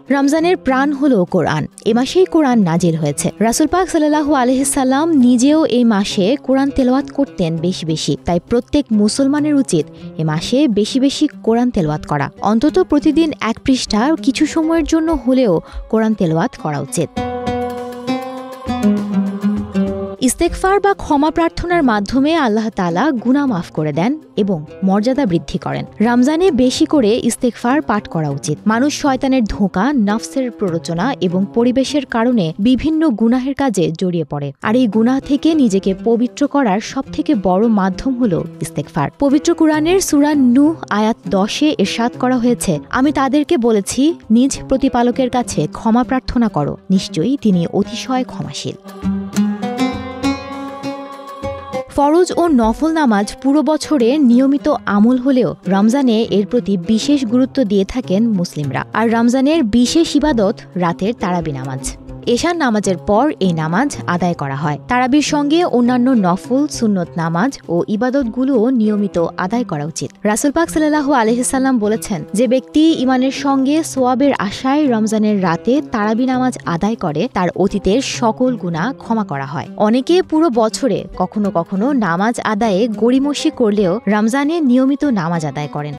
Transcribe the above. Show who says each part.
Speaker 1: রমজানের প্রাণ হলো কোরআন। এ মাসেই কোরআন নাজিল হয়েছে। রাসূল পাক সাল্লাল্লাহু আলাইহি সাল্লাম নিজেও এই মাসে কোরআন তেলাওয়াত করতেন বেশি বেশি। তাই প্রত্যেক মুসলমানের উচিত এ মাসে বেশি বেশি কোরআন তেলাওয়াত করা। অন্তত প্রতিদিন এক পৃষ্ঠা কিছু সময়ের জন্য হলেও কোরআন তেলাওয়াত করা উচিত। ইস্তেগফার বা ক্ষমা প্রার্থনার মাধ্যমে আল্লাহ তাআলা গুনাহ মাফ করে দেন এবং মর্যাদা বৃদ্ধি করেন। রমজানে বেশি করে ইস্তেগফার পাঠ করা উচিত। মানুষ শয়তানের ধোঁকা, নফসের প্ররোচনা এবং পরিবেশের কারণে বিভিন্ন গুনাহের কাজে জড়িয়ে পড়ে। আর এই গুনাহ থেকে নিজেকে পবিত্র করার সবথেকে বড় মাধ্যম হলো ইস্তেগফার। পবিত্র কুরআনের সূরা নূহ আয়াত 10-এ ইরশাদ করা হয়েছে, আমি তাদেরকে বলেছি নিজ প্রতিপালকের কাছে ক্ষমা প্রার্থনা করো, নিশ্চয়ই তিনি অতিশয় ক্ষমাশীল। ফরজ ও নফল নামাজ পুরো বছরে নিয়মিত আমল হলেও রমজানে এর প্রতি বিশেষ গুরুত্ব দিয়ে থাকেন মুসলিমরা। আর রমজানের বিশেষ ইবাদত রাতের তারাবি নামাজ। এশার নামাজের পর এই নামাজ আদায় করা হয়। তারাবির সঙ্গে অন্যান্য নফল, সুন্নত নামাজ ও ইবাদতগুলোও নিয়মিত আদায় করা উচিত। রাসূল পাক সাল্লাল্লাহু আলাইহি সাল্লাম বলেছেন, যে ব্যক্তি ঈমানের সঙ্গে সোয়াবের আশায় রমজানের রাতে তারাবি নামাজ আদায় করে তার অতীতের সকল গুনাহ ক্ষমা করা হয়। অনেকে পুরো বছরে কখনো কখনো নামাজ আদায়ে গড়িমসি করলেও রমজানে নিয়মিত নামাজ আদায় করেন।